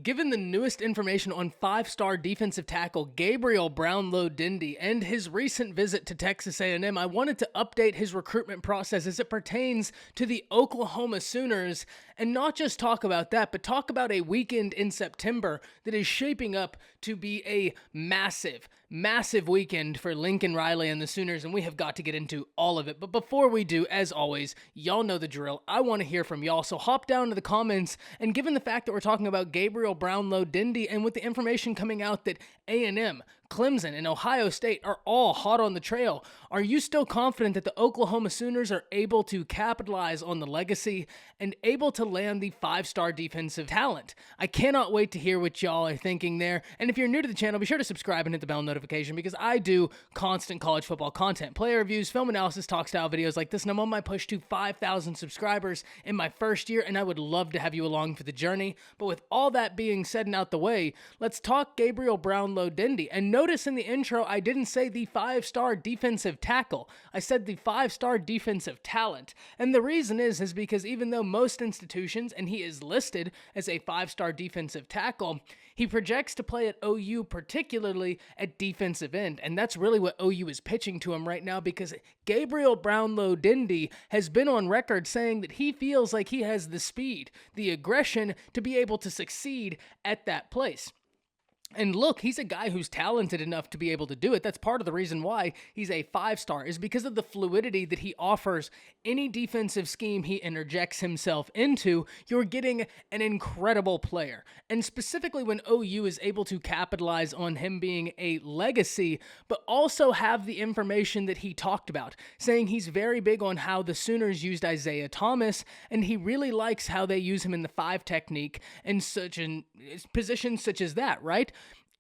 Given the newest information on five-star defensive tackle Gabriel Brownlow Dindy and his recent visit to Texas A&M, I wanted to update his recruitment process as it pertains to the Oklahoma Sooners, and not just talk about that, but talk about a weekend in September that is shaping up to be a massive weekend for Lincoln Riley and the Sooners, and we have got to get into all of it. But before we do, as always, y'all know the drill. I want to hear from y'all, so hop down to the comments, and given the fact that we're talking about Gabriel Brownlow Dindy, and with the information coming out that A&M, Clemson, and Ohio State are all hot on the trail, are you still confident that the Oklahoma Sooners are able to capitalize on the legacy and able to land the five-star defensive talent? I cannot wait to hear what y'all are thinking there, and if you're new to the channel, be sure to subscribe and hit the bell notification because I do constant college football content, player reviews, film analysis, talk-style videos like this, and I'm on my push to 5,000 subscribers in my first year, and I would love to have you along for the journey. But with all that being said and out the way, let's talk Gabriel Brownlow Dindy. And notice in the intro, I didn't say the five-star defensive tackle. I said the five-star defensive talent. And the reason is because even though most institutions, and he is listed as a five-star defensive tackle, he projects to play at OU, particularly at defensive end. And that's really what OU is pitching to him right now, because Gabriel Brownlow Dindy has been on record saying that he feels like he has the speed, the aggression to be able to succeed at that place. And look, he's a guy who's talented enough to be able to do it. That's part of the reason why he's a five-star, is because of the fluidity that he offers. Any defensive scheme he interjects himself into, you're getting an incredible player. And specifically when OU is able to capitalize on him being a legacy, but also have the information that he talked about, saying he's very big on how the Sooners used Isaiah Thomas, and he really likes how they use him in the five technique and such in positions such as that, right?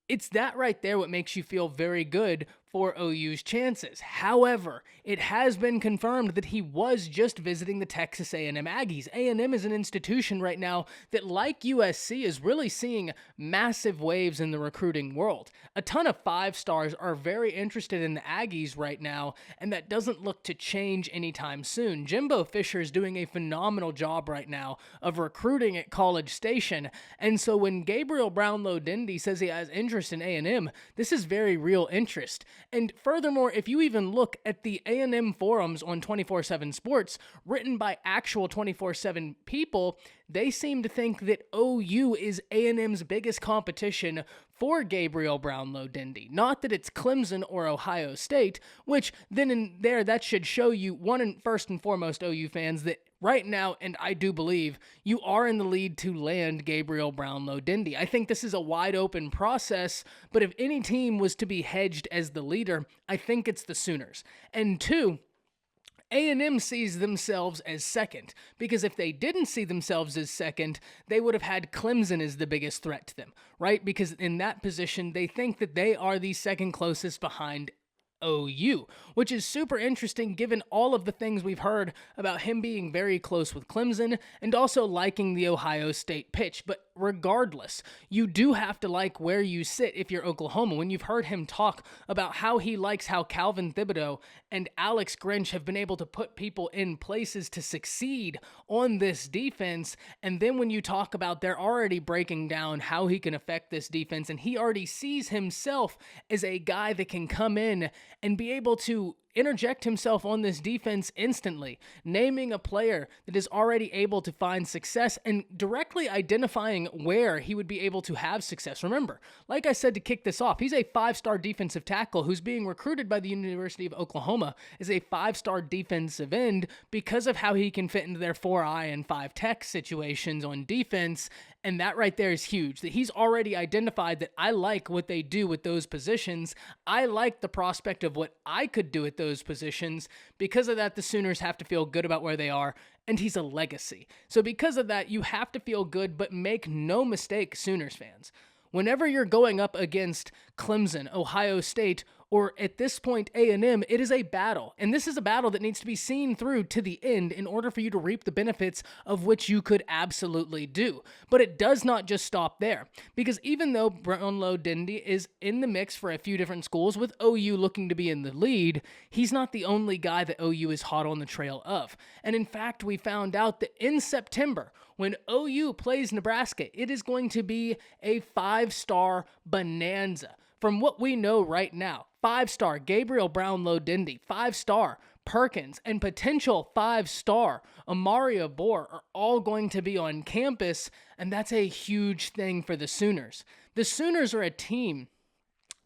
It's that right there what makes you feel very good for OU's chances. However, it has been confirmed that he was just visiting the Texas A&M Aggies. A&M is an institution right now that, like USC, is really seeing massive waves in the recruiting world. A ton of five-stars are very interested in the Aggies right now, and that doesn't look to change anytime soon. Jimbo Fisher is doing a phenomenal job right now of recruiting at College Station, and so when Gabriel Brownlow Dindy says he has interest in A&M, this is very real interest. And furthermore, if you even look at the A&M forums on 24/7 Sports, written by actual 24/7 people, they seem to think that OU is A&M's biggest competition for Gabriel Brownlow Dindy. Not that it's Clemson or Ohio State, which then and there, that should show you, first and foremost, OU fans, that right now, and I do believe, you are in the lead to land Gabriel Brownlow Dindy. I think this is a wide open process, but if any team was to be hedged as the leader, I think it's the Sooners. And two, A&M sees themselves as second, because if they didn't see themselves as second, they would have had Clemson as the biggest threat to them, right? Because in that position, they think that they are the second closest behind OU, which is super interesting given all of the things we've heard about him being very close with Clemson and also liking the Ohio State pitch. But regardless, you do have to like where you sit if you're Oklahoma. When you've heard him talk about how he likes how Calvin Thibodeau and Alex Grinch have been able to put people in places to succeed on this defense, and then when you talk about they're already breaking down how he can affect this defense, and he already sees himself as a guy that can come in and be able to interject himself on this defense instantly, naming a player that is already able to find success and directly identifying where he would be able to have success. Remember, like I said to kick this off, he's a five-star defensive tackle who's being recruited by the University of Oklahoma as a five-star defensive end because of how he can fit into their 4-eye and 5-tech situations on defense. And that right there is huge, that he's already identified that I like what they do with those positions. I like the prospect of what I could do at those positions. Because of that, the Sooners have to feel good about where they are, and he's a legacy. So because of that, you have to feel good, but make no mistake, Sooners fans. Whenever you're going up against Clemson, Ohio State, or at this point A&M, it is a battle. And this is a battle that needs to be seen through to the end in order for you to reap the benefits of which you could absolutely do. But it does not just stop there. Because even though Brownlow Dindy is in the mix for a few different schools, with OU looking to be in the lead, he's not the only guy that OU is hot on the trail of. And in fact, we found out that in September, when OU plays Nebraska, it is going to be a 5-star bonanza. From what we know right now, 5-star Gabriel Brownlow Dindy, 5-star Perkins, and potential 5-star Omari Abor are all going to be on campus, and that's a huge thing for the Sooners. The Sooners are a team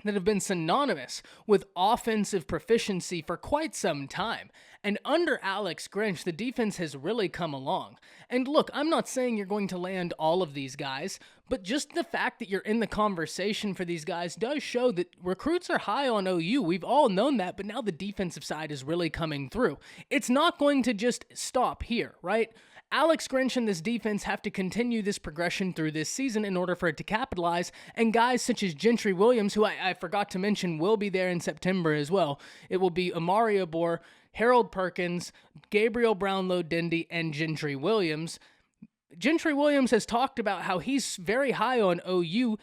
that have been synonymous with offensive proficiency for quite some time. And under Alex Grinch, the defense has really come along. And look, I'm not saying you're going to land all of these guys, but just the fact that you're in the conversation for these guys does show that recruits are high on OU. We've all known that, but now the defensive side is really coming through. It's not going to just stop here, right? Alex Grinch and this defense have to continue this progression through this season in order for it to capitalize, and guys such as Gentry Williams, who I forgot to mention, will be there in September as well. It will be Omari Abor, Harold Perkins, Gabriel Brownlow Dindy, and Gentry Williams. Gentry Williams has talked about how he's very high on OU,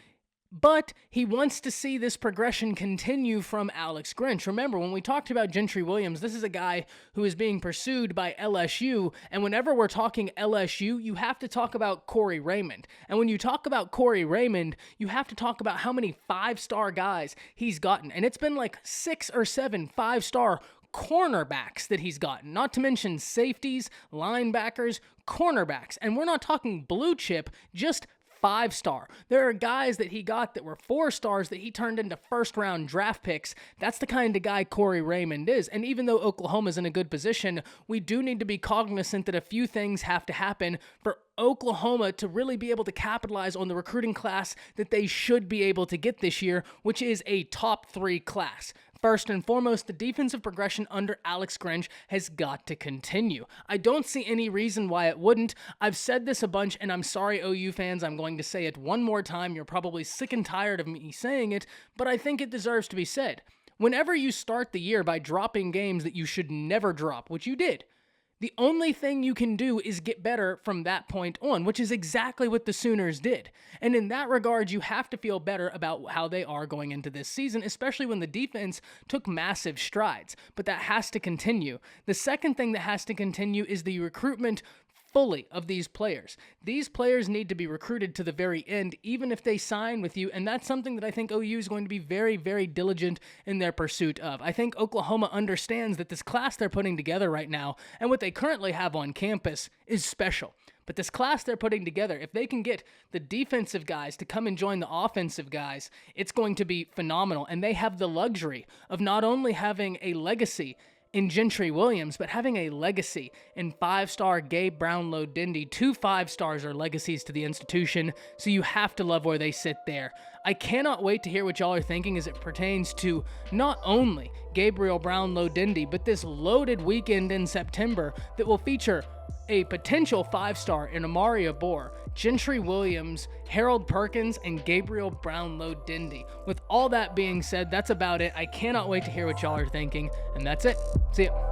but he wants to see this progression continue from Alex Grinch. Remember, when we talked about Gentry Williams, this is a guy who is being pursued by LSU, and whenever we're talking LSU, you have to talk about Corey Raymond. And when you talk about Corey Raymond, you have to talk about how many 5-star guys he's gotten. And it's been like 6 or 7 5-star cornerbacks that he's gotten, not to mention safeties, linebackers, cornerbacks. And we're not talking blue chip, just 5-star. There are guys that he got that were 4 stars that he turned into first-round draft picks. That's the kind of guy Corey Raymond is. And even though Oklahoma's in a good position, we do need to be cognizant that a few things have to happen for Oklahoma to really be able to capitalize on the recruiting class that they should be able to get this year, which is a top 3 class. First and foremost, the defensive progression under Alex Grinch has got to continue. I don't see any reason why it wouldn't. I've said this a bunch, and I'm sorry, OU fans, I'm going to say it one more time. You're probably sick and tired of me saying it, but I think it deserves to be said. Whenever you start the year by dropping games that you should never drop, which you did, the only thing you can do is get better from that point on, which is exactly what the Sooners did. And in that regard, you have to feel better about how they are going into this season, especially when the defense took massive strides. But that has to continue. The second thing that has to continue is the recruitment fully of these players. These players need to be recruited to the very end, even if they sign with you, and that's something that I think OU is going to be very, very diligent in their pursuit of. I think Oklahoma understands that this class they're putting together right now, and what they currently have on campus, is special. But this class they're putting together, if they can get the defensive guys to come and join the offensive guys, it's going to be phenomenal, and they have the luxury of not only having a legacy in Gentry Williams, but having a legacy in 5-star Gabe Brownlow Dindy. 2 5-stars are legacies to the institution, so you have to love where they sit there. I cannot wait to hear what y'all are thinking as it pertains to not only Gabriel Brownlow Dindy, but this loaded weekend in September that will feature a potential 5-star in Omari Abor, Gentry Williams, Harold Perkins, and Gabriel Brownlow Dindy. With all that being said, that's about it. I cannot wait to hear what y'all are thinking, and that's it. See ya.